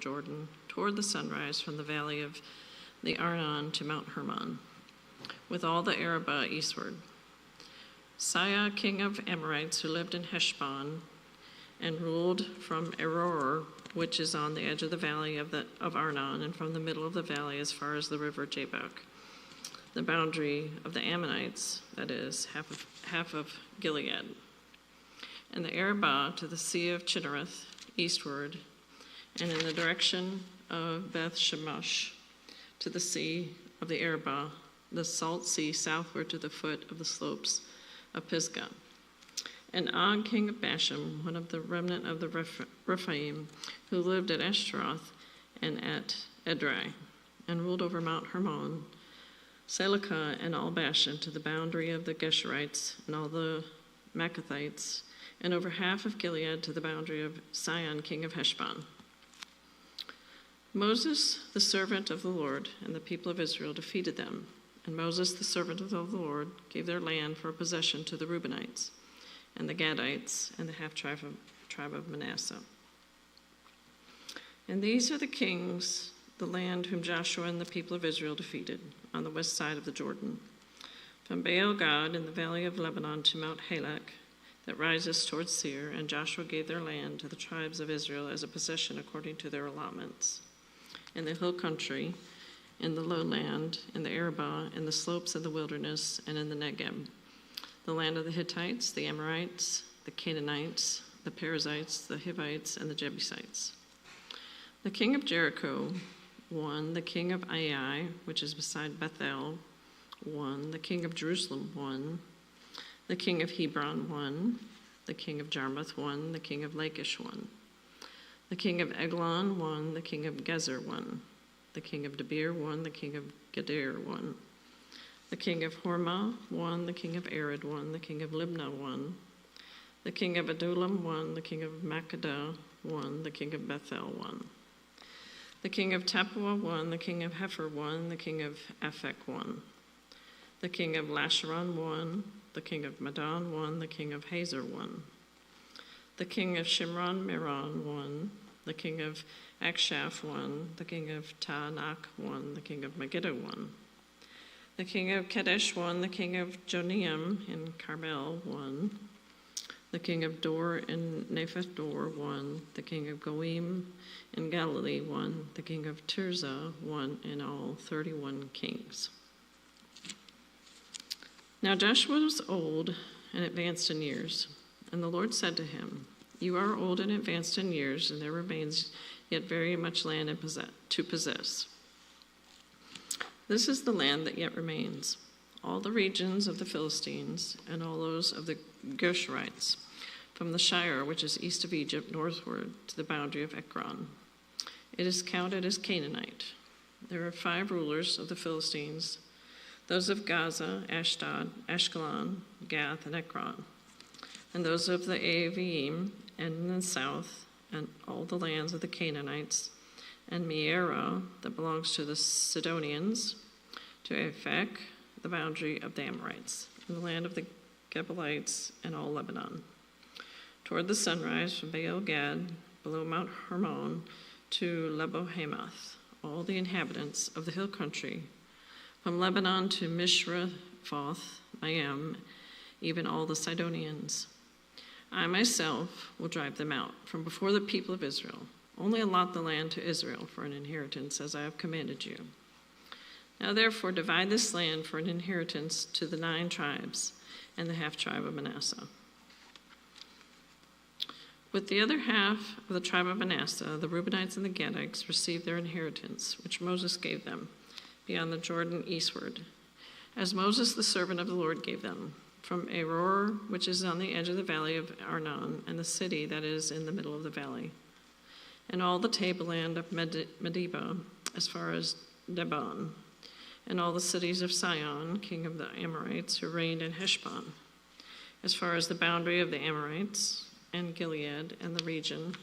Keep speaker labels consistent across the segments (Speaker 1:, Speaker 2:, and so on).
Speaker 1: Jordan, toward the sunrise from the valley of the Arnon to Mount Hermon, with all the Arabah eastward. Sihon, king of Amorites, who lived in Heshbon, and ruled from Aroer, which is on the edge of the valley of Arnon, and from the middle of the valley as far as the river Jabbok, the boundary of the Ammonites, that is, half of Gilead, and the Arabah to the sea of Chinnereth eastward, and in the direction of Beth Shemesh to the sea of the Arabah, the salt sea southward to the foot of the slopes of Pisgah. And Og, king of Bashan, one of the remnant of the Rephaim, who lived at Ashtaroth and at Edrei, and ruled over Mount Hermon, Selecah, and all Bashan to the boundary of the Geshurites and all the Maccathites, and over half of Gilead to the boundary of Sihon, king of Heshbon. Moses, the servant of the Lord, and the people of Israel defeated them. And Moses, the servant of the Lord, gave their land for a possession to the Reubenites, and the Gadites, and the half-tribe of Manasseh. And these are the kings, the land whom Joshua and the people of Israel defeated, on the west side of the Jordan, from Baal-Gad in the valley of Lebanon to Mount Halak, that rises towards Seir, and Joshua gave their land to the tribes of Israel as a possession according to their allotments. In the hill country, in the lowland, in the Arabah, in the slopes of the wilderness, and in the Negeb, the land of the Hittites, the Amorites, the Canaanites, the Perizzites, the Hivites, and the Jebusites. The king of Jericho, 1, the king of Ai, which is beside Bethel, 1, the king of Jerusalem, 1, the king of Hebron, 1, the king of Jarmuth, 1, the king of Lachish, 1, the king of Eglon, 1, the king of Gezer, 1, the king of Debir, 1, the king of Geder, 1, the king of Hormah, 1, the king of Arad, 1, the king of Libnah, 1, the king of Adullam, 1, the king of Makkedah, 1, the king of Bethel, 1, the king of Tappuah, 1, the king of Hepher, 1, the king of Aphek, 1, the king of Lasharon, 1, the king of Madon, 1, the king of Hazor, 1, the king of Shimron Meron, 1, the king of Akshaph, 1, the king of Taanach, 1, the king of Megiddo, 1, the king of Kadesh, 1, the king of Joneam in Carmel, 1, the king of Dor in Naphath Dor, 1, the king of Goim in Galilee, 1, the king of Tirzah, 1, in all 31 kings. Now Joshua was old and advanced in years, and the Lord said to him, "You are old and advanced in years, and there remains yet very much land to possess. This is the land that yet remains, all the regions of the Philistines and all those of the Geshurites, from the Shire, which is east of Egypt, northward to the boundary of Ekron. It is counted as Canaanite. There are 5 rulers of the Philistines, those of Gaza, Ashdod, Ashkelon, Gath, and Ekron, and those of the Avim, and in the south, and all the lands of the Canaanites, and Mearah, that belongs to the Sidonians, to Aphek, the boundary of the Amorites, and the land of the Gebalites, and all Lebanon, toward the sunrise from Baal-Gad, below Mount Hermon, to Lebo-Hamath, all the inhabitants of the hill country, from Lebanon to Mishrefoth Maim, even all the Sidonians. I myself will drive them out from before the people of Israel. Only allot the land to Israel for an inheritance, as I have commanded you. Now therefore divide this land for an inheritance to the 9 tribes and the half-tribe of Manasseh. With the other half of the tribe of Manasseh, the Reubenites and the Gadites received their inheritance, which Moses gave them, beyond the Jordan eastward, as Moses the servant of the Lord gave them, from Aroer, which is on the edge of the valley of Arnon, and the city that is in the middle of the valley, and all the tableland of Medeba, as far as Debon, and all the cities of Sihon, king of the Amorites, who reigned in Heshbon, as far as the boundary of the Amorites, and Gilead, and the region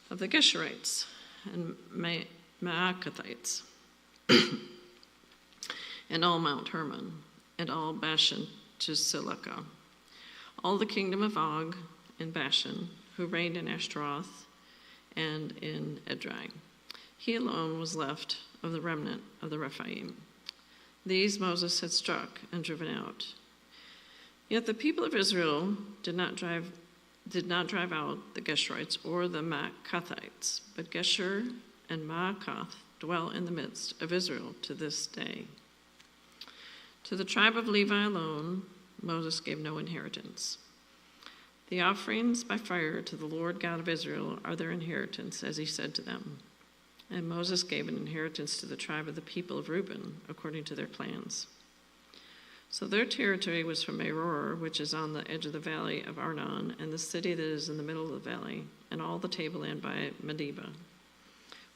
Speaker 1: of the Geshurites, and Maacathites, and all Mount Hermon, and all Bashan to Selecah, all the kingdom of Og in Bashan, who reigned in Ashtaroth and in Edrei, He alone was left of the remnant of the Rephaim. These Moses had struck and driven out. Yet the people of Israel did not drive out the Geshurites or the Maacathites, but Geshur and Maacath dwell in the midst of Israel to this day. To the tribe of Levi alone, Moses gave no inheritance. The offerings by fire to the Lord God of Israel are their inheritance, as he said to them. And Moses gave an inheritance to the tribe of the people of Reuben, according to their clans. So their territory was from Aror, which is on the edge of the valley of Arnon, and the city that is in the middle of the valley, and all the tableland by Medeba,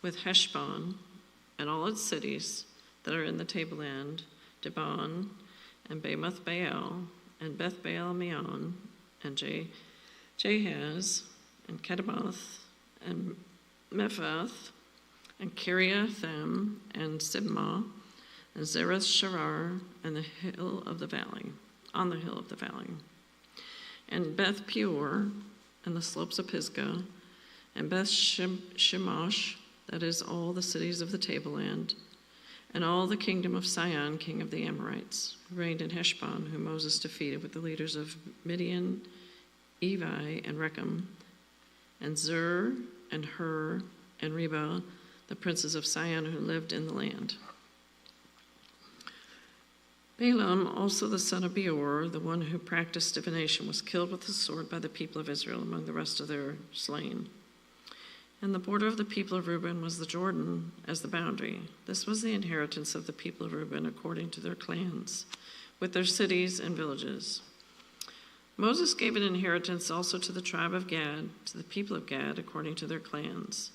Speaker 1: with Heshbon and all its cities that are in the tableland, Dibon, and Bamoth Baal, and Beth Baal Meon, and Jahaz, and Kedemoth, and Mephath, and Kiriathaim, and Sibmah, and Zereth Sharar, and the hill of the valley, on the hill of the valley, and Beth Peor, and the slopes of Pisgah, and Beth Shemosh, that is all the cities of the tableland, and all the kingdom of Sihon, king of the Amorites, who reigned in Heshbon, whom Moses defeated with the leaders of Midian, Evi, and Rechem, and Zur, and Hur, and Reba, the princes of Sihon who lived in the land. Balaam, also the son of Beor, the one who practiced divination, was killed with the sword by the people of Israel among the rest of their slain. And the border of the people of Reuben was the Jordan as the boundary. This was the inheritance of the people of Reuben according to their clans, with their cities and villages. Moses gave an inheritance also to the tribe of Gad, to the people of Gad, according to their clans.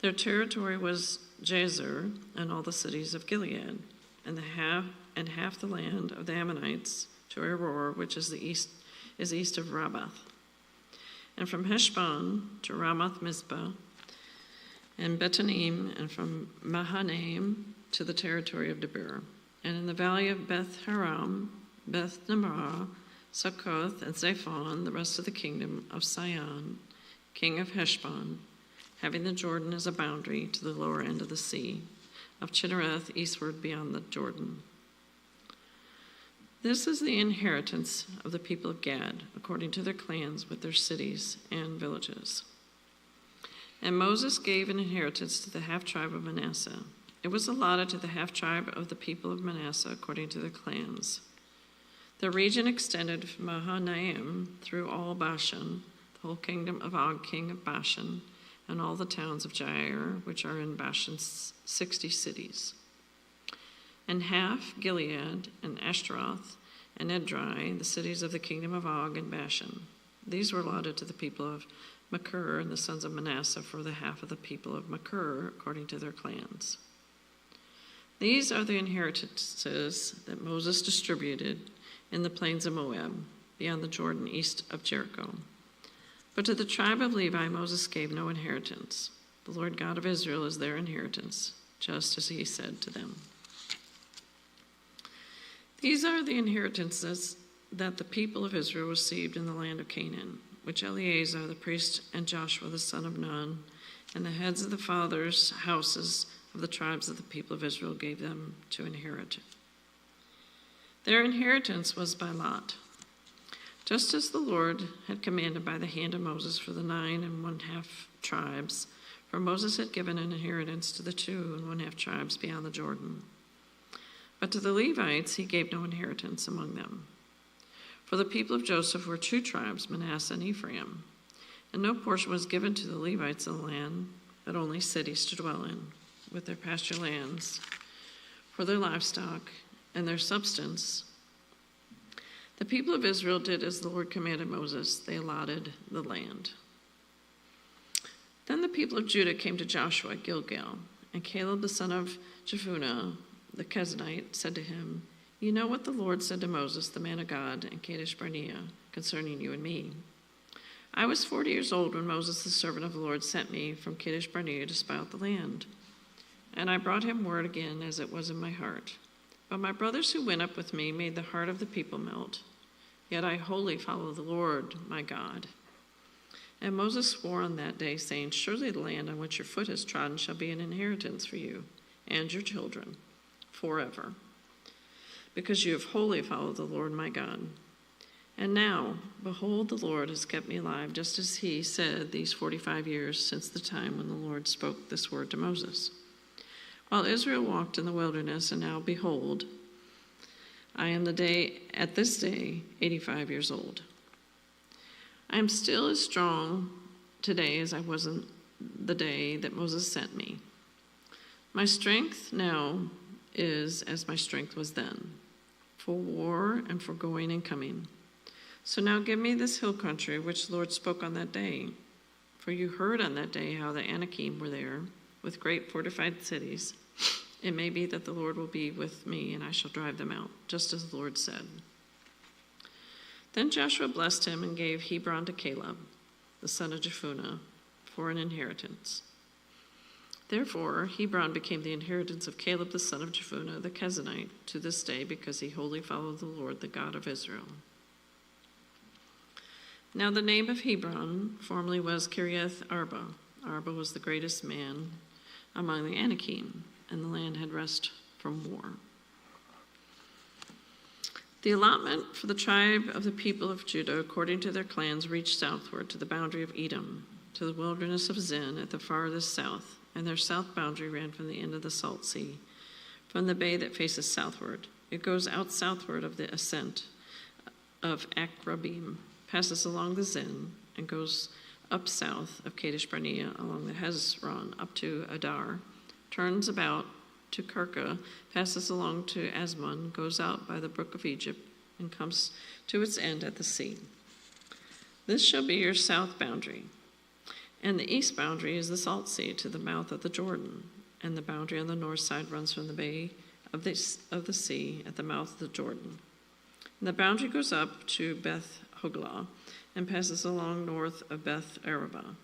Speaker 1: Their territory was Jazer and all the cities of Gilead, and half the land of the Ammonites to Aror, which is east of Rabbath, and from Heshbon to Ramoth Mizpah, and Betanim, and from Mahanaim to the territory of Debir, and in the valley of Beth Haram, Beth Nimrah, Succoth, and Zaphon, the rest of the kingdom of Sihon, king of Heshbon, having the Jordan as a boundary to the lower end of the sea, of Chinnereth eastward beyond the Jordan. This is the inheritance of the people of Gad, according to their clans with their cities and villages. And Moses gave an inheritance to the half-tribe of Manasseh. It was allotted to the half-tribe of the people of Manasseh according to their clans. The region extended from Mahanaim through all Bashan, the whole kingdom of Og, king of Bashan, and all the towns of Jair, which are in Bashan's 60 cities. And half Gilead, and Ashtaroth, and Edrei, the cities of the kingdom of Og and Bashan. These were allotted to the people of Machir and the sons of Manasseh for the half of the people of Machir, according to their clans. These are the inheritances that Moses distributed in the plains of Moab, beyond the Jordan, east of Jericho. But to the tribe of Levi Moses gave no inheritance. The Lord God of Israel is their inheritance, just as he said to them. These are the inheritances that the people of Israel received in the land of Canaan, which Eleazar the priest and Joshua the son of Nun and the heads of the fathers' houses of the tribes of the people of Israel gave them to inherit. Their inheritance was by lot, just as the Lord had commanded by the hand of Moses for the 9 1/2 tribes, for Moses had given an inheritance to the 2 1/2 tribes beyond the Jordan. But to the Levites he gave no inheritance among them. For the people of Joseph were 2 tribes, Manasseh and Ephraim, and no portion was given to the Levites in the land, but only cities to dwell in, with their pasture lands, for their livestock and their substance. The people of Israel did as the Lord commanded Moses. They allotted the land. Then the people of Judah came to Joshua at Gilgal, and Caleb the son of Jephunneh, the Kenizzite, said to him, "You know what the Lord said to Moses, the man of God, in Kadesh Barnea, concerning you and me. I was 40 years old when Moses, the servant of the Lord, sent me from Kadesh Barnea to spy out the land. And I brought him word again as it was in my heart. But my brothers who went up with me made the heart of the people melt. Yet I wholly follow the Lord, my God. And Moses swore on that day, saying, Surely the land on which your foot has trodden shall be an inheritance for you and your children forever, because you have wholly followed the Lord my God. And now, behold, the Lord has kept me alive, just as he said these 45 years since the time when the Lord spoke this word to Moses. While Israel walked in the wilderness, and now, behold, I am at this day 85 years old. I am still as strong today as I was in the day that Moses sent me. My strength now is as my strength was then, for war and for going and coming. So now give me this hill country which the Lord spoke on that day. For you heard on that day how the Anakim were there, with great fortified cities. It may be that the Lord will be with me, and I shall drive them out, just as the Lord said. Then Joshua blessed him and gave Hebron to Caleb, the son of Jephunneh, for an inheritance. Therefore, Hebron became the inheritance of Caleb, the son of Jephunneh, the Kenizzite, to this day, because he wholly followed the Lord, the God of Israel. Now the name of Hebron formerly was Kiriath Arba. Arba was the greatest man among the Anakim, and the land had rest from war. The allotment for the tribe of the people of Judah, according to their clans, reached southward to the boundary of Edom, to the wilderness of Zin at the farthest south, and their south boundary ran from the end of the Salt Sea, from the bay that faces southward. It goes out southward of the ascent of Akrabim, passes along the Zin, and goes up south of Kadesh Barnea along the Hezron up to Adar, turns about to Karka, passes along to Asmon, goes out by the brook of Egypt, and comes to its end at the sea. This shall be your south boundary. And the east boundary is the Salt Sea to the mouth of the Jordan, and the boundary on the north side runs from the bay of the sea at the mouth of the Jordan. And the boundary goes up to Beth Hoglah and passes along north of Beth Arabah.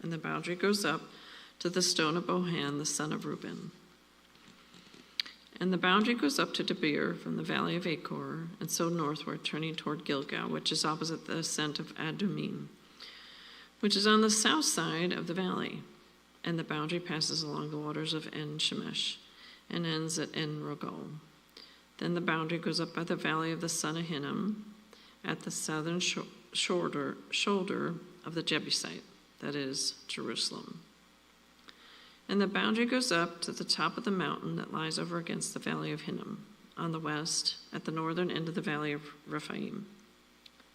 Speaker 1: And the boundary goes up to the stone of Bohan, the son of Reuben. And the boundary goes up to Debir from the valley of Achor, and so northward, turning toward Gilgal, which is opposite the ascent of Adumim, which is on the south side of the valley. And the boundary passes along the waters of En-Shemesh and ends at En-Rogel. Then the boundary goes up by the valley of the son of Hinnom at the southern shoulder of the Jebusite, that is, Jerusalem. And the boundary goes up to the top of the mountain that lies over against the valley of Hinnom, on the west, at the northern end of the valley of Rephaim.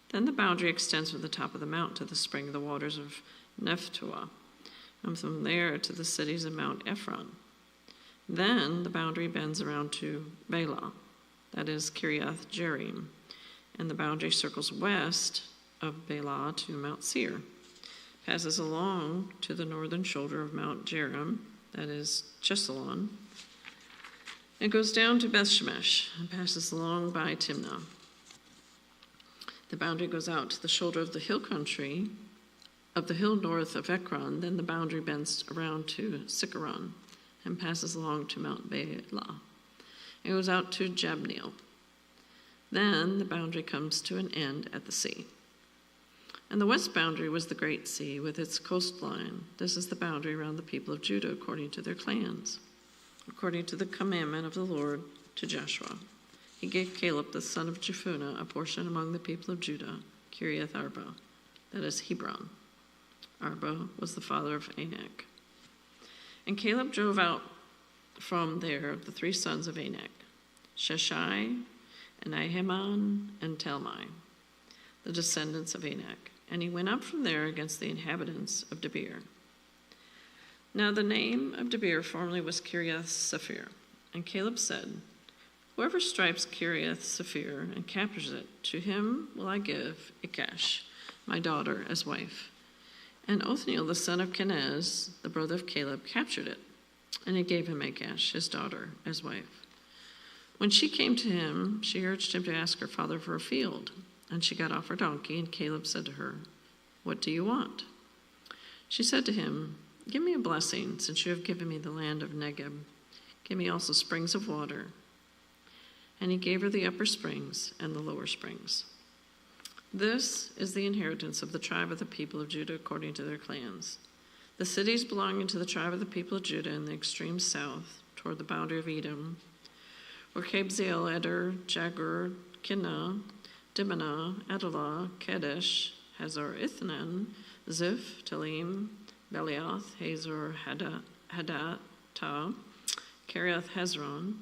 Speaker 1: Then the boundary extends from the top of the mountain to the spring of the waters of Nephtoah, and from there to the cities of Mount Ephron. Then the boundary bends around to Bela, that is Kiriath Jearim, and the boundary circles west of Bela to Mount Seir, passes along to the northern shoulder of Mount Jearim, that is Chesalon, and goes down to Beth-Shemesh and passes along by Timnah. The boundary goes out to the shoulder of the hill country, of the hill north of Ekron. Then the boundary bends around to Sikaron and passes along to Mount Bela. It goes out to Jabneel. Then the boundary comes to an end at the sea. And the west boundary was the great sea with its coastline. This is the boundary around the people of Judah according to their clans, according to the commandment of the Lord to Joshua. He gave Caleb the son of Jephunneh a portion among the people of Judah, Kiriath Arba, that is Hebron. Arba was the father of Anak. And Caleb drove out from there the three sons of Anak, Sheshai, and Ahiman, and Talmai, the descendants of Anak. And he went up from there against the inhabitants of Debir. Now the name of Debir formerly was Kiriath Sephir. And Caleb said, Whoever stripes Kiriath Sephir and captures it, to him will I give Ikash, my daughter, as wife. And Othniel, the son of Kenaz, the brother of Caleb, captured it, and he gave him Ikash, his daughter, as wife. When she came to him, she urged him to ask her father for a field. And she got off her donkey, and Caleb said to her, What do you want? She said to him, Give me a blessing, since you have given me the land of Negeb. Give me also springs of water. And he gave her the upper springs and the lower springs. This is the inheritance of the tribe of the people of Judah according to their clans. The cities belonging to the tribe of the people of Judah in the extreme south, toward the boundary of Edom, were Kabzeel, Eder, Jagur, Kinnah, Dimnah, Adalah, Kadesh, Hazar Ithnan, Ziph, Talim, Beliath, Hazor, Hadattah, Kiriath Hezron,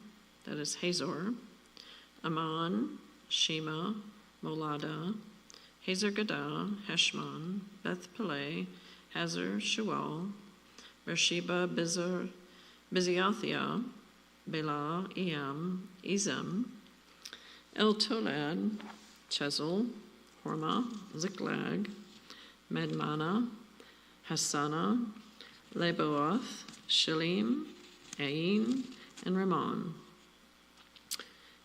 Speaker 1: that is Hazor, Ammon, Shema, Molada, Hazar Gadah, Heshmon, Beth Peleh, Hazar Shual, Beersheba, Biziathia, Bela, Eam, Ezem, El-Tolad, Chezel, Hormah, Ziklag, Madmana, Hassana, Leboath, Shilim, Ain, and Ramon.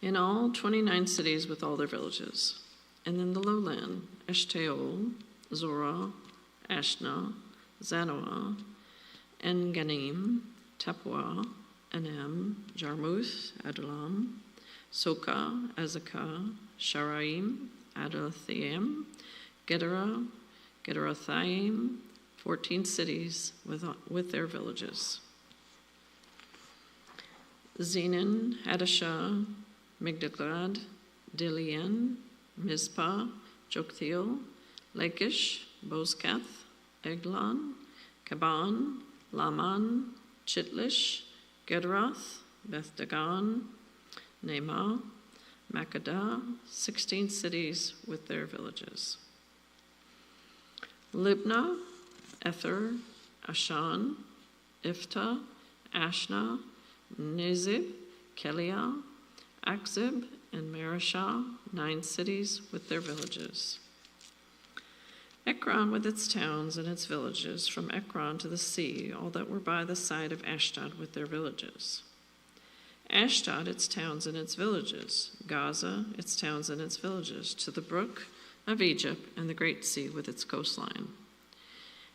Speaker 1: In all, 29 cities with all their villages. And in the lowland, Eshtaol, Zorah, Ashna, Zanoah, En-Ganim, Tapua, Anem, Jarmuth, Adullam, Soka, Azekah, Sharaim, Adathaim, Gedera, Gederathaim, 14 cities with their villages. Zenan, Hadashah, Migdalgad, Dilian, Mizpah, Joktheel, Lachish, Bozkath, Eglon, Kaban, Laman, Chitlish, Gederoth, Beth Dagon, Naamah, Makkedah, 16 cities with their villages. Libnah, Ether, Ashan, Iftah, Ashna, Nezib, Keliah, Akzib, and Mareshah, 9 cities with their villages. Ekron with its towns and its villages, from Ekron to the sea, all that were by the side of Ashdod with their villages. Ashdod, its towns and its villages. Gaza, its towns and its villages, to the brook of Egypt and the great sea with its coastline.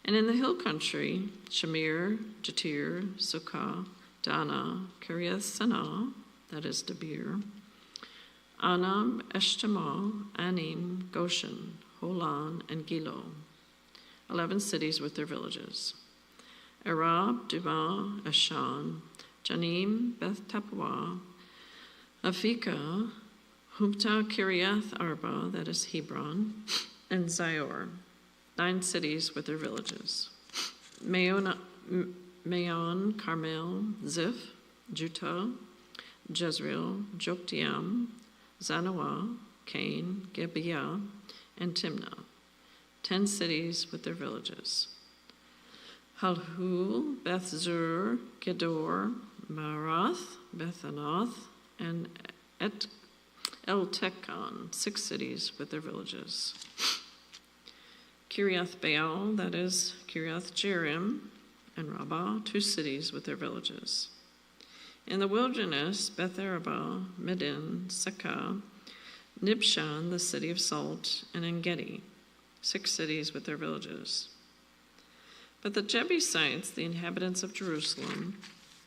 Speaker 1: And in the hill country, Shamir, Jatir, Sukkah, Dana, Kiriath Sanah, that is Debir, Anam, Eshtemoh, Anim, Goshen, Holan, and Gilo, 11 cities with their villages. Arab, Duma, Ashan, Janim, Beth Tapua, Afika, Humta, Kiriath Arba, that is Hebron, and Zior, 9 cities with their villages. Maon, Carmel, Ziph, Juttah, Jezreel, Joktiam, Zanoah, Cain, Gibeah, and Timnah, 10 cities with their villages. Halhul, Beth Zur, Gedor, Marath, Bethanath, and El-Tekon, 6 cities with their villages. Kiriath Baal, that is Kiriath Jearim, and Rabbah, 2 cities with their villages. In the wilderness, Beth Arabah, Medin, Sekah, Nibshan, the city of salt, and En-Gedi, 6 cities with their villages. But the Jebusites, the inhabitants of Jerusalem,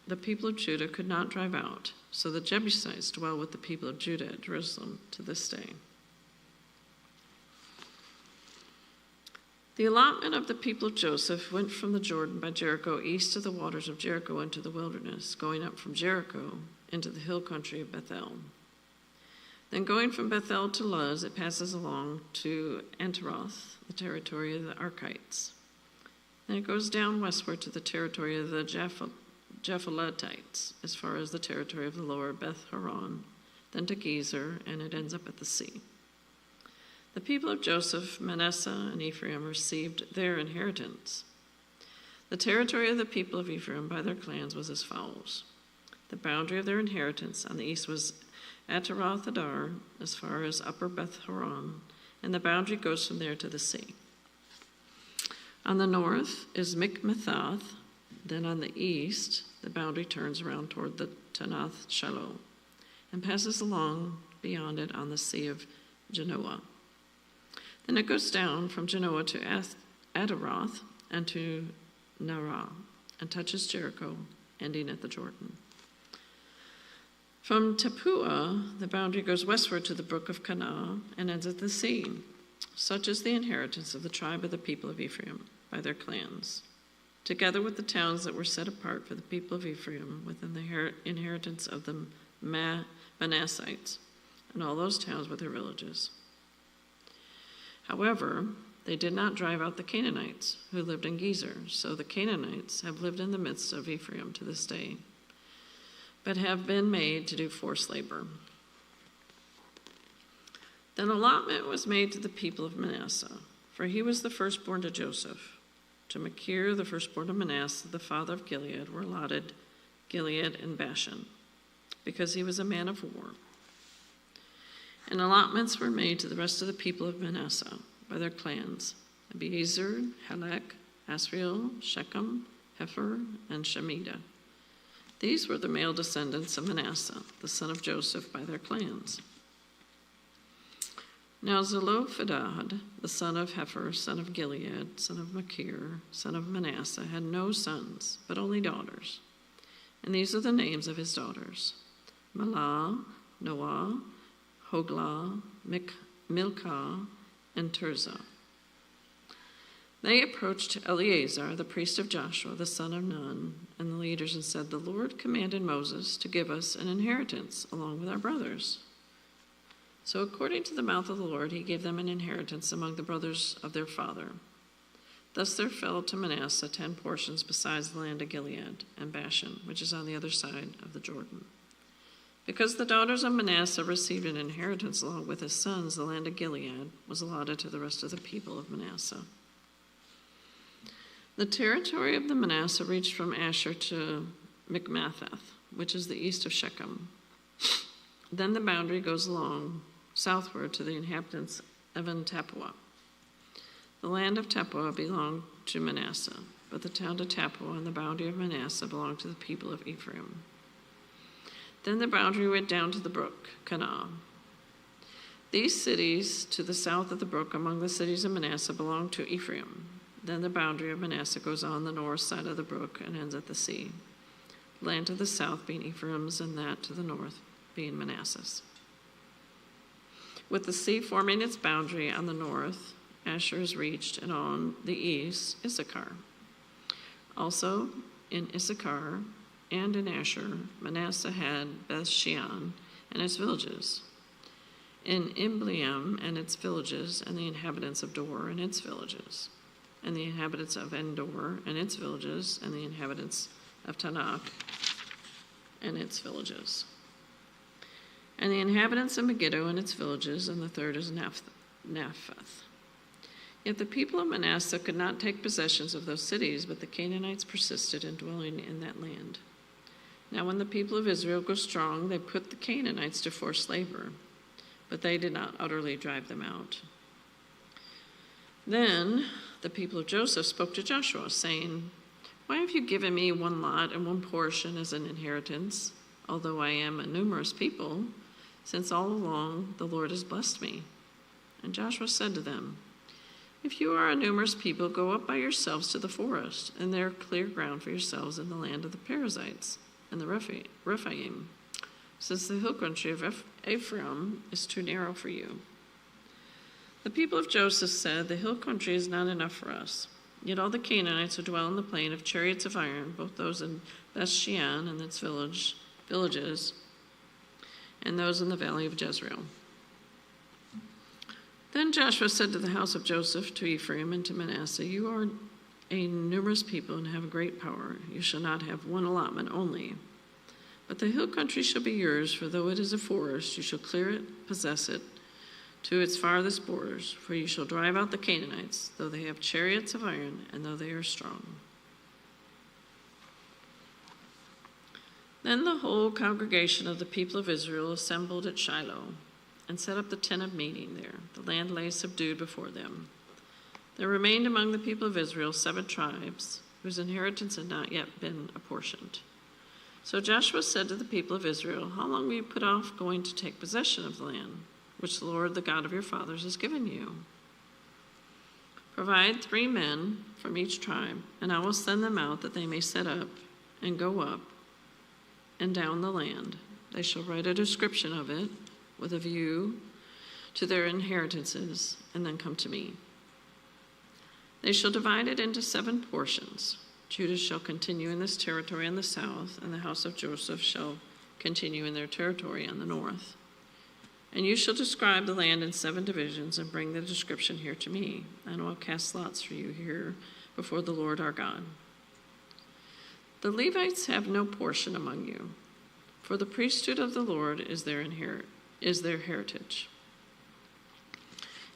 Speaker 1: the people of Judah could not drive out, so the Jebusites dwell with the people of Judah at Jerusalem to this day. The allotment of the people of Joseph went from the Jordan by Jericho east of the waters of Jericho into the wilderness, going up from Jericho into the hill country of Bethel. Then going from Bethel to Luz, it passes along to Antaroth, the territory of the Archites. Then it goes down westward to the territory of the Japheletites, as far as the territory of the lower Beth Horon, then to Gezer, and it ends up at the sea. The people of Joseph, Manasseh, and Ephraim received their inheritance. The territory of the people of Ephraim by their clans was as follows. The boundary of their inheritance on the east was Ataroth Adar, as far as upper Beth Horon, and the boundary goes from there to the sea. On the north is Mikmethath, then on the east, the boundary turns around toward the Tanath Shiloh, and passes along beyond it on the Sea of Genoa. Then it goes down from Genoa to Adaroth and to Narah, and touches Jericho, ending at the Jordan. From Tapua, the boundary goes westward to the brook of Kanah and ends at the sea. Such is the inheritance of the tribe of the people of Ephraim by their clans, together with the towns that were set apart for the people of Ephraim within the inheritance of the Manassites, and all those towns with their villages. However, they did not drive out the Canaanites who lived in Gezer, so the Canaanites have lived in the midst of Ephraim to this day, but have been made to do forced labor. Then allotment was made to the people of Manasseh, for he was the firstborn to Joseph. To Machir, the firstborn of Manasseh, the father of Gilead, were allotted Gilead and Bashan, because he was a man of war. And allotments were made to the rest of the people of Manasseh by their clans: Abiezer, Helek, Asriel, Shechem, Hepher, and Shemida. These were the male descendants of Manasseh, the son of Joseph, by their clans. Now Zelophehad, the son of Hepher, son of Gilead, son of Machir, son of Manasseh, had no sons, but only daughters. And these are the names of his daughters: Mahlah, Noah, Hoglah, Milcah, and Tirzah. They approached Eleazar, the priest of Joshua, the son of Nun, and the leaders, and said, "The Lord commanded Moses to give us an inheritance along with our brothers." So according to the mouth of the Lord, he gave them an inheritance among the brothers of their father. Thus there fell to Manasseh 10 portions besides the land of Gilead and Bashan, which is on the other side of the Jordan. Because the daughters of Manasseh received an inheritance along with his sons, the land of Gilead was allotted to the rest of the people of Manasseh. The territory of the Manasseh reached from Asher to Michmethath, which is the east of Shechem. Then the boundary goes along southward to the inhabitants of En-Tappuah. The land of Tappuah belonged to Manasseh, but the town of Tappuah and the boundary of Manasseh belonged to the people of Ephraim. Then the boundary went down to the brook, Kanah. These cities to the south of the brook among the cities of Manasseh belonged to Ephraim. Then the boundary of Manasseh goes on the north side of the brook and ends at the sea. Land to the south being Ephraim's, and that to the north being Manasseh's. With the sea forming its boundary on the north, Asher is reached, and on the east, Issachar. Also in Issachar and in Asher, Manasseh had Beth-shean and its villages, in Ibleam and its villages, and the inhabitants of Dor and its villages, and the inhabitants of Endor and its villages, and the inhabitants of Tanakh and its villages, and the inhabitants of Megiddo and its villages, and the third is Naphath. Yet the people of Manasseh could not take possessions of those cities, but the Canaanites persisted in dwelling in that land. Now when the people of Israel grew strong, they put the Canaanites to forced labor, but they did not utterly drive them out. Then the people of Joseph spoke to Joshua, saying, "Why have you given me one lot and one portion as an inheritance, although I am a numerous people, since all along the Lord has blessed me?" And Joshua said to them, "If you are a numerous people, go up by yourselves to the forest, and there clear ground for yourselves in the land of the Perizzites and the Rephaim, since the hill country of Ephraim is too narrow for you." The people of Joseph said, "The hill country is not enough for us. Yet all the Canaanites who dwell in the plain of chariots of iron, both those in Beth-shean and its villages, and those in the valley of Jezreel." Then Joshua said to the house of Joseph, to Ephraim, and to Manasseh, "You are a numerous people and have great power. You shall not have one allotment only. But the hill country shall be yours, for though it is a forest, you shall clear it, possess it, to its farthest borders, for you shall drive out the Canaanites, though they have chariots of iron, and though they are strong." Then the whole congregation of the people of Israel assembled at Shiloh, and set up the tent of meeting there. The land lay subdued before them. There remained among the people of Israel 7 tribes, whose inheritance had not yet been apportioned. So Joshua said to the people of Israel, "How long will you put off going to take possession of the land, which the Lord, the God of your fathers, has given you? Provide 3 men from each tribe, and I will send them out that they may set up and go up and down the land. They shall write a description of it with a view to their inheritances, and then come to me. They shall divide it into 7 portions. Judah shall continue in this territory on the south, and the house of Joseph shall continue in their territory on the north. And you shall describe the land in 7 divisions and bring the description here to me, and I will cast lots for you here before the Lord our God. The Levites have no portion among you, for the priesthood of the Lord is their heritage.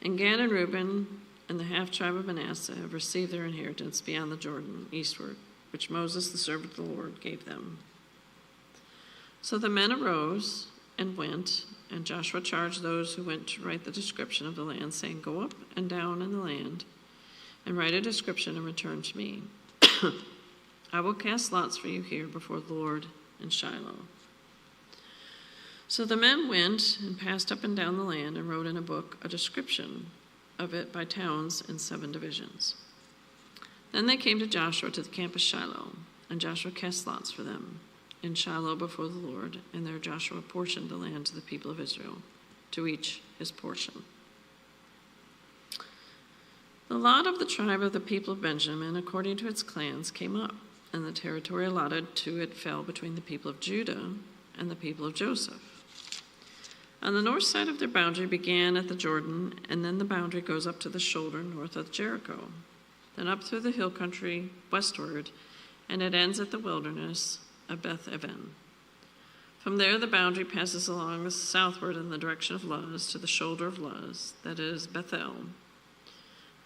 Speaker 1: And Gad and Reuben and the half-tribe of Manasseh have received their inheritance beyond the Jordan, eastward, which Moses, the servant of the Lord, gave them. So the men arose and went, and Joshua charged those who went to write the description of the land, saying, Go up and down in the land, and write a description and return to me. I will cast lots for you here before the Lord in Shiloh. So the men went and passed up and down the land and wrote in a book a description of it by towns in 7 divisions. Then they came to Joshua to the camp of Shiloh, and Joshua cast lots for them in Shiloh before the Lord, and there Joshua apportioned the land to the people of Israel, to each his portion. The lot of the tribe of the people of Benjamin, according to its clans, came up, and the territory allotted to it fell between the people of Judah and the people of Joseph. On the north side of their boundary began at the Jordan, and then the boundary goes up to the shoulder north of Jericho, then up through the hill country westward, and it ends at the wilderness of Beth-aven. From there the boundary passes along the southward in the direction of Luz to the shoulder of Luz, that is Bethel.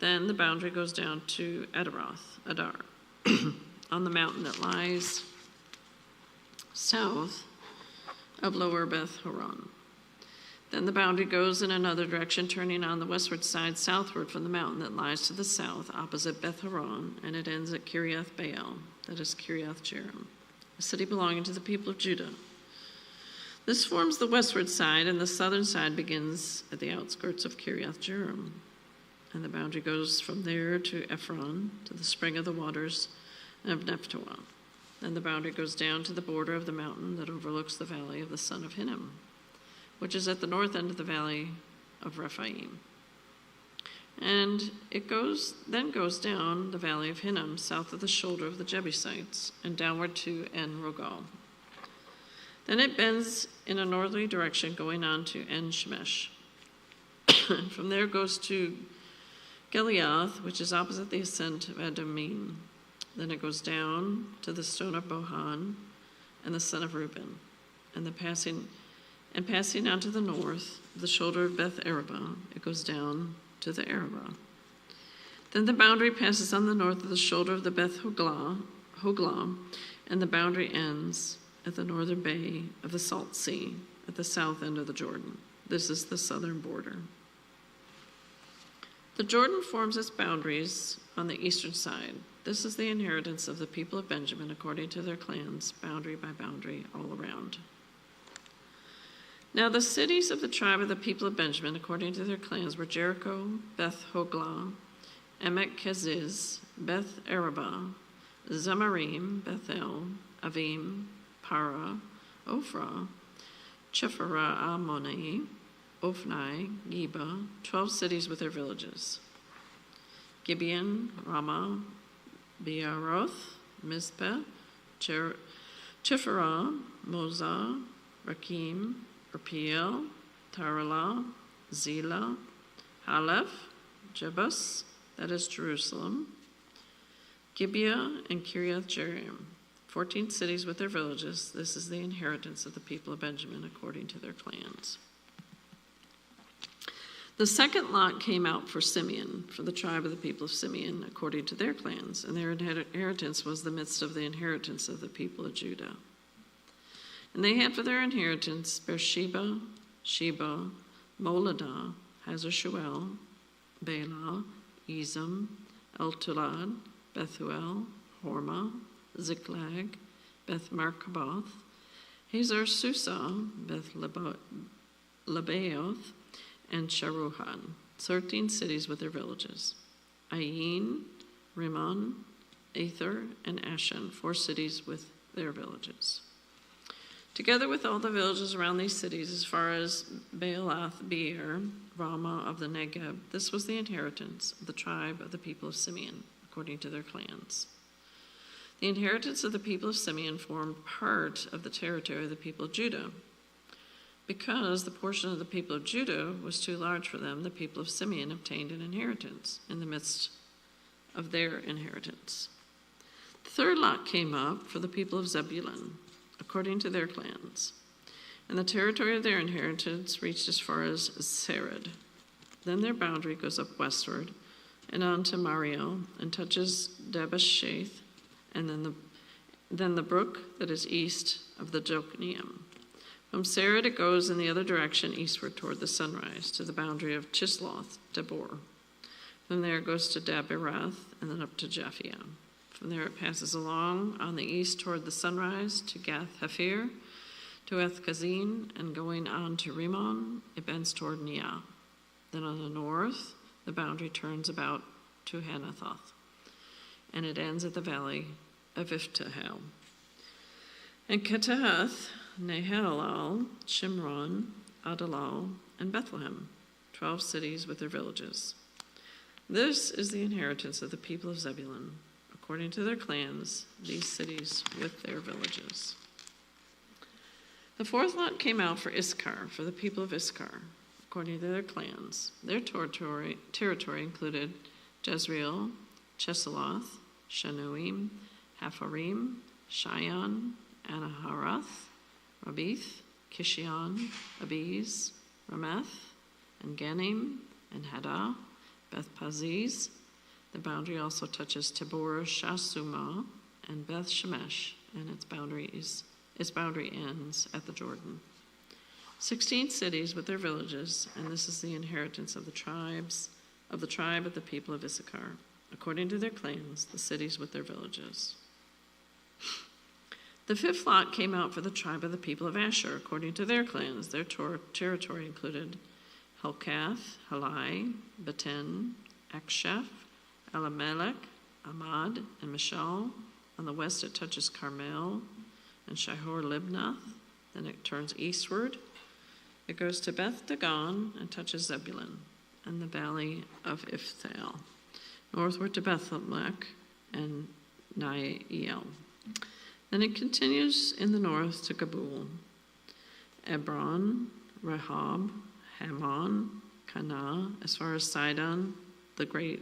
Speaker 1: Then the boundary goes down to Adar, on the mountain that lies south of Lower Beth Horon. Then the boundary goes in another direction, turning on the westward side southward from the mountain that lies to the south, opposite Beth Horon, and it ends at Kiriath Baal, that is Kiriath Jearim, a city belonging to the people of Judah. This forms the westward side, and the southern side begins at the outskirts of Kiriath Jearim. And the boundary goes from there to Ephron, to the spring of the waters of Nephtoah. Then the boundary goes down to the border of the mountain that overlooks the valley of the son of Hinnom, which is at the north end of the valley of Rephaim. And it goes down the valley of Hinnom, south of the shoulder of the Jebusites, and downward to En-Rogel. Then it bends in a northerly direction, going on to En-Shemesh. From there it goes to Gileath, which is opposite the ascent of Edomim. Then it goes down to the stone of Bohan and the son of Reuben, and passing on to the north, the shoulder of Beth Arabah, it goes down to the Arabah. Then the boundary passes on the north of the shoulder of the Beth Hoglah, and the boundary ends at the northern bay of the Salt Sea, at the south end of the Jordan. This is the southern border. The Jordan forms its boundaries on the eastern side. This is the inheritance of the people of Benjamin according to their clans, boundary by boundary, all around. Now the cities of the tribe of the people of Benjamin according to their clans were Jericho, Beth Hoglah, Emek Keziz, Beth Arabah, Zemarim, Bethel, Avim, Para, Ophrah, Chephirah Ammoni, Ophni, Geba, 12 cities with their villages. Gibeon, Ramah, Beeroth, Mizpeh, Chephirah, Mozah, Rakim, Rapiel, Taralah, Zelah, Haleph, Jebus, that is Jerusalem, Gibeah, and Kiriath Jearim, 14 cities with their villages. This is the inheritance of the people of Benjamin according to their clans. The second lot came out for Simeon, for the tribe of the people of Simeon, according to their clans, and their inheritance was the midst of the inheritance of the people of Judah. And they had for their inheritance Beersheba, Sheba, Moladah, Hazar-Shual, Bela, Ezem, El-Tulad, Bethuel, Hormah, Ziklag, Beth-Markaboth, Hazar-Susah, Beth-Lebaoth, and Sharuhan, 13 cities with their villages. Ayin, Rimmon, Aether, and Ashan, 4 cities with their villages. together with all the villages around these cities as far as Baalath Beer, Ramah of the Negeb. This was the inheritance of the tribe of the people of Simeon, according to their clans. The inheritance of the people of Simeon formed part of the territory of the people of Judah. Because the portion of the people of Judah was too large for them, the people of Simeon obtained an inheritance in the midst of their inheritance. The third lot came up for the people of Zebulun, according to their clans. And the territory of their inheritance reached as far as Sarid. Then their boundary goes up westward and on to Mariel and touches Dabasheth, and then the brook that is east of the Jokneam. From Sarid it goes in the other direction eastward toward the sunrise to the boundary of Chisloth, Debor. From there it goes to Dabirath and then up to Japhia. From there it passes along on the east toward the sunrise to Gath Hefer, to Eth-Kazin, and going on to Rimmon, it bends toward Neah. Then on the north, the boundary turns about to Hanathoth, and it ends at the valley of Iftahel. And Ketehath, Nehalal, Shimron, Adalal, and Bethlehem, 12 cities with their villages. This is the inheritance of the people of Zebulun, according to their clans, these cities with their villages. The fourth lot came out for Issachar, for the people of Issachar, according to their clans. Their territory included Jezreel, Cheseloth, Shanuim, Hapharim, Shion, Anaharath, Rabith, Kishion, Abiz, Rameth, and Ganim, and Hadah, Beth-Paziz. The boundary also touches Tabor, Shasuma, and Beth Shemesh, and its boundary ends at the Jordan. 16 cities with their villages, and this is the inheritance of the tribe of the people of Issachar, according to their clans, the cities with their villages. The fifth lot came out for the tribe of the people of Asher, according to their clans. Their territory included Helkath, Halai, Beten, Aksheph, Elimelech, Amad, and Mishal. On the west it touches Carmel and Shihor Libnath. Then it turns eastward. It goes to Beth Dagon and touches Zebulun and the valley of Iphthal. Northward to Bethlehem and Naiel. Then it continues in the north to Kabul, Ebron, Rehob, Hammon, Cana, as far as Sidon the Great.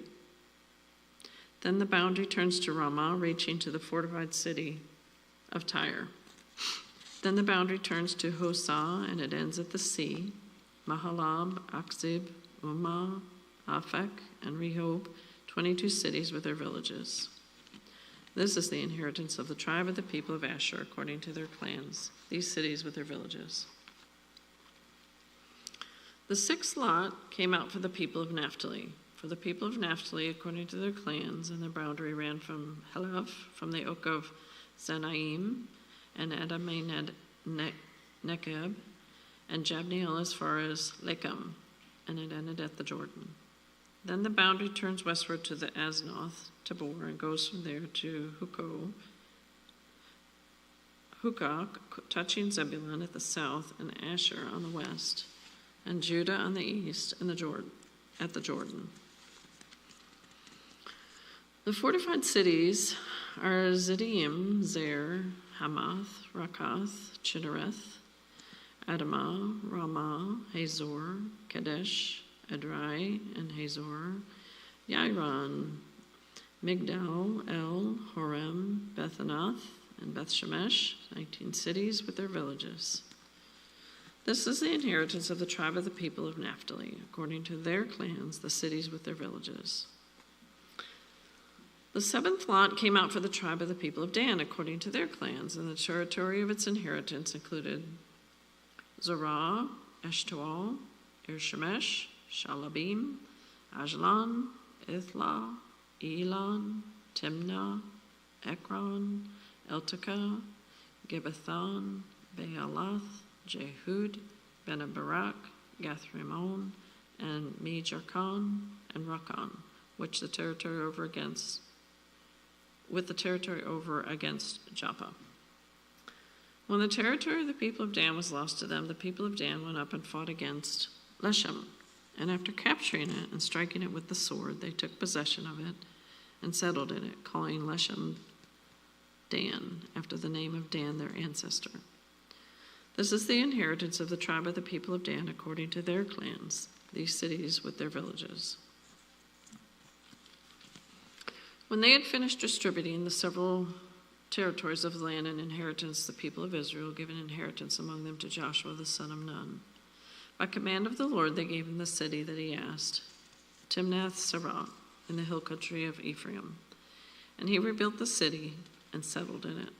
Speaker 1: Then the boundary turns to Ramah, reaching to the fortified city of Tyre. Then the boundary turns to Hosah, and it ends at the sea, Mahalab, Akzib, Ummah, Aphek, and Rehob, 22 cities with their villages. This is the inheritance of the tribe of the people of Asher, according to their clans, these cities with their villages. The sixth lot came out for the people of Naphtali. For the people of Naphtali, according to their clans, and their boundary ran from Helef, from the oak of Zanaim, and Adamah Nekeb, and Jabneel as far as Lechem, and it ended at the Jordan. Then the boundary turns westward to the Aznoth, Tabor, and goes from there to Hukok, touching Zebulun at the south, and Asher on the west, and Judah on the east, and at the Jordan. The fortified cities are Ziddim, Zer, Hamath, Rakath, Chinnereth, Adamah, Ramah, Hazor, Kadesh, Edrei, and Hazor, Yairon, Migdal, El, Horem, Bethanath, and Beth Shemesh, 19 cities with their villages. This is the inheritance of the tribe of the people of Naphtali, according to their clans, the cities with their villages. The seventh lot came out for the tribe of the people of Dan, according to their clans, and the territory of its inheritance included Zorah, Eshtaol, Ir-Shemesh, Shalabim, Ajlan, Ithlah, Elon, Timnah, Ekron, Eltekah, Gibbethon, Baalath, Jehud, Benabarak, Gath-Rimmon, and Me-Jarkon, and Rakkon, with the territory over against Joppa. When the territory of the people of Dan was lost to them, the people of Dan went up and fought against Leshem. And after capturing it and striking it with the sword, they took possession of it and settled in it, calling Leshem Dan, after the name of Dan, their ancestor. This is the inheritance of the tribe of the people of Dan according to their clans, these cities with their villages. When they had finished distributing the several territories of land and inheritance, the people of Israel gave an inheritance among them to Joshua the son of Nun. By command of the Lord, they gave him the city that he asked, Timnath-Serah, in the hill country of Ephraim. And he rebuilt the city and settled in it.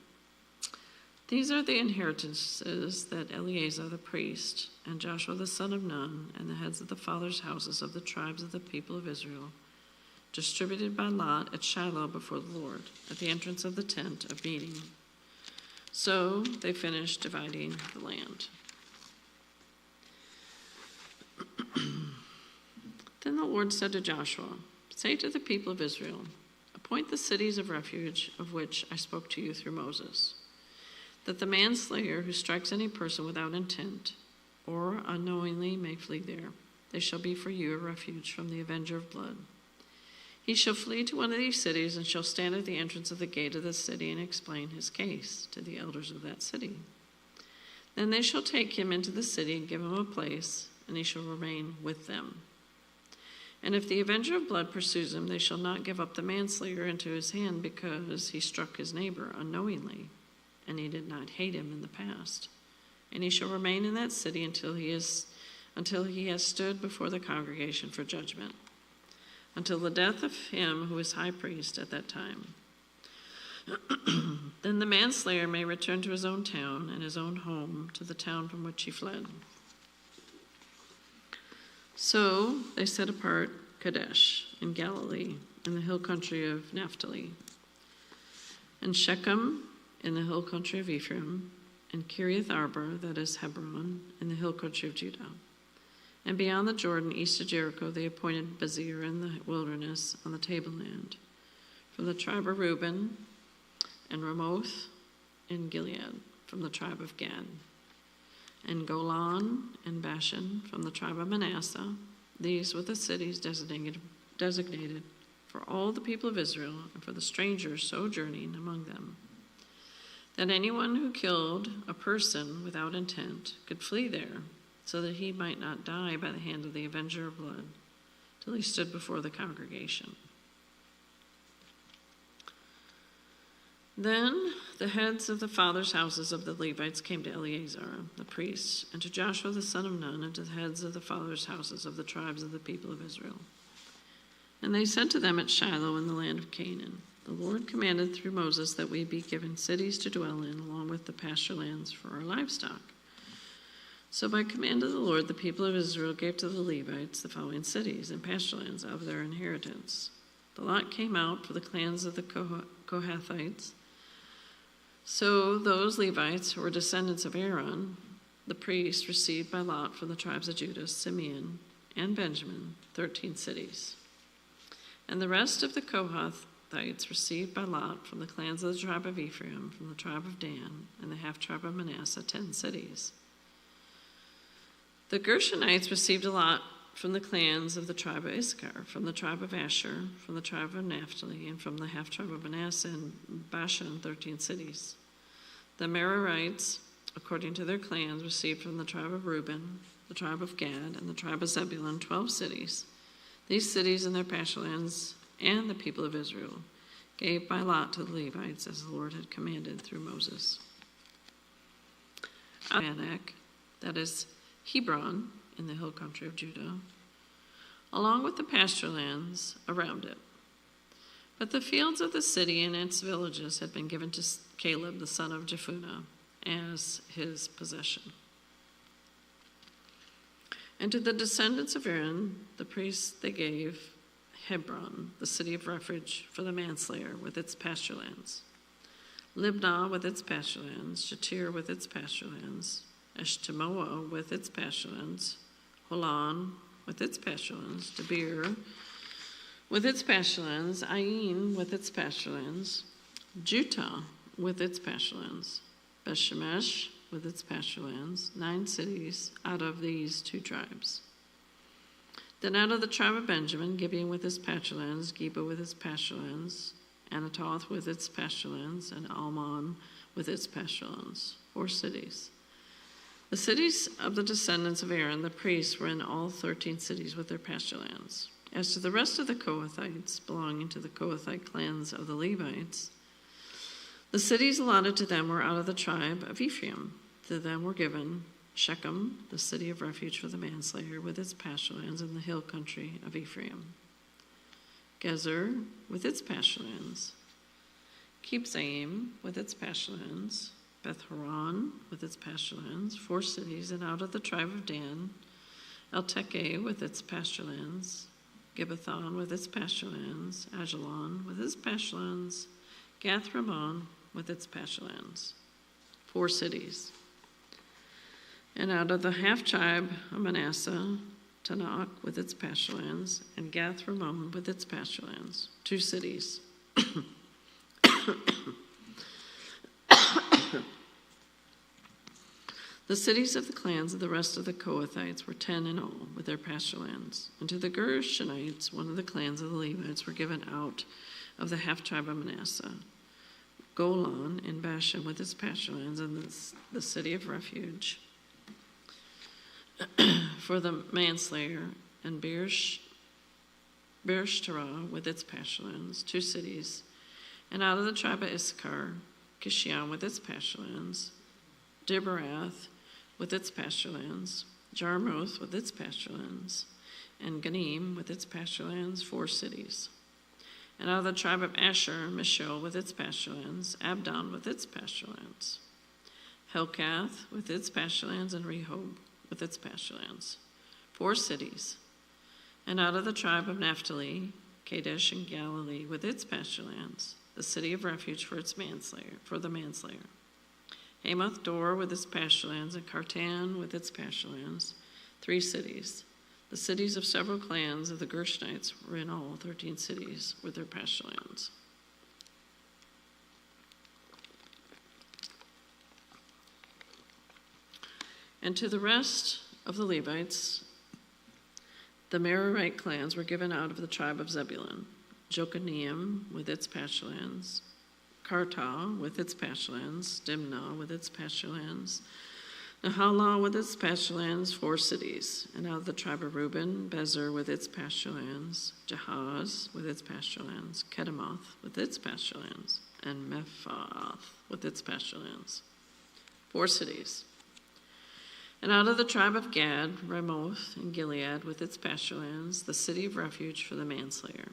Speaker 1: These are the inheritances that Eleazar the priest and Joshua the son of Nun and the heads of the fathers' houses of the tribes of the people of Israel distributed by lot at Shiloh before the Lord, at the entrance of the tent of meeting. So they finished dividing the land. Then the Lord said to Joshua, say to the people of Israel, appoint the cities of refuge of which I spoke to you through Moses, that the manslayer who strikes any person without intent or unknowingly may flee there. They shall be for you a refuge from the avenger of blood. He shall flee to one of these cities and shall stand at the entrance of the gate of the city and explain his case to the elders of that city. Then they shall take him into the city and give him a place, and he shall remain with them. And if the avenger of blood pursues him, they shall not give up the manslayer into his hand because he struck his neighbor unknowingly, and he did not hate him in the past. And he shall remain in that city until he has stood before the congregation for judgment, until the death of him who is high priest at that time. Then the manslayer may return to his own town and his own home, to the town from which he fled. So they set apart Kadesh in Galilee, in the hill country of Naphtali, and Shechem in the hill country of Ephraim, and Kiriath Arba, that is Hebron, in the hill country of Judah. And beyond the Jordan, east of Jericho, they appointed Bezir in the wilderness on the tableland, from the tribe of Reuben, and Ramoth in Gilead, from the tribe of Gad, and Golan and Bashan from the tribe of Manasseh. These were the cities designated for all the people of Israel and for the strangers sojourning among them, that anyone who killed a person without intent could flee there, so that he might not die by the hand of the avenger of blood, till he stood before the congregation. Then the heads of the fathers' houses of the Levites came to Eleazar, the priest, and to Joshua the son of Nun, and to the heads of the fathers' houses of the tribes of the people of Israel. And they said to them at Shiloh in the land of Canaan, the Lord commanded through Moses that we be given cities to dwell in, along with the pasture lands for our livestock. So by command of the Lord, the people of Israel gave to the Levites the following cities and pasture lands of their inheritance. The lot came out for the clans of the Kohathites. So those Levites who were descendants of Aaron, the priest, received by lot from the tribes of Judah, Simeon, and Benjamin, 13 cities. And the rest of the Kohathites received by lot from the clans of the tribe of Ephraim, from the tribe of Dan, and the half-tribe of Manasseh, 10 cities. The Gershonites received a lot from the clans of the tribe of Issachar, from the tribe of Asher, from the tribe of Naphtali, and from the half-tribe of Manasseh and Bashan, 13 cities. The Merarites, according to their clans, received from the tribe of Reuben, the tribe of Gad, and the tribe of Zebulun, 12 cities. These cities and their pasture lands and the people of Israel gave by lot to the Levites, as the Lord had commanded through Moses. Anak, that is Hebron, in the hill country of Judah, along with the pasture lands around it. But the fields of the city and its villages had been given to Caleb, the son of Jephunneh, as his possession. And to the descendants of Aaron, the priests, they gave Hebron, the city of refuge for the manslayer, with its pasture lands, Libnah with its pasture lands, Jattir with its pasture lands, Eshtemoa with its pasture lands, Holon with its pasture lands, Debir with its pasture lands, Ain with its pasture lands, Juttah with its pasture lands, Beth-Shemesh with its pasture lands, 9 cities out of these 2 tribes. Then out of the tribe of Benjamin, Gibeon with its pasture lands, Geba with its pasture lands, Anatoth with its pasture lands, and Almon with its pasture lands, 4 cities. The cities of the descendants of Aaron, the priests, were in all 13 cities with their pasture lands. As to the rest of the Kohathites, belonging to the Kohathite clans of the Levites, the cities allotted to them were out of the tribe of Ephraim. To them were given Shechem, the city of refuge for the manslayer, with its pasture lands in the hill country of Ephraim. Gezer with its pasture lands. Kibzaim with its pasture lands. Beth-Horon with its pasture lands, 4 cities, and out of the tribe of Dan, El-Tekeh with its pasture lands, Gibbethon with its pasture lands, Ajalon with its pasture lands, Gath-Rimmon with its pasture lands, 4 cities. And out of the half-tribe of Manasseh, Tanakh with its pasture lands, and Gath-Rimmon with its pasture lands, 2 cities. The cities of the clans of the rest of the Kohathites were 10 in all, with their pasture lands. And to the Gershonites, one of the clans of the Levites, were given out of the half-tribe of Manasseh, Golan in Bashan with its pasture lands, and the city of refuge for the manslayer, and Beersheba with its pasture lands, 2 cities. And out of the tribe of Issachar, Kishion with its pasture lands, Diberath with its pasture lands, Jarmuth with its pasture lands, and Ganim with its pasture lands, 4 cities. And out of the tribe of Asher, Mishal with its pasture lands, Abdon with its pasture lands, Helkath with its pasture lands, and Rehob with its pasture lands, 4 cities. And out of the tribe of Naphtali, Kadesh and Galilee with its pasture lands, the city of refuge for the manslayer. Hamath Dor with its pasture lands, and Kartan with its pasture lands, 3 cities. The cities of several clans of the Gershonites were in all 13 cities with their pasture lands. And to the rest of the Levites, the Merarite clans were given out of the tribe of Zebulun, Jokaneam with its pasture lands, Kartah with its pasture lands, Dimnah with its pasture lands, Nahalah with its pasture lands, 4 cities. And out of the tribe of Reuben, Bezer with its pasture lands, Jahaz with its pasture lands, Kedemoth with its pasture lands, and Mephath with its pasture lands, 4 cities. And out of the tribe of Gad, Ramoth and Gilead with its pasture lands, the city of refuge for the manslayer.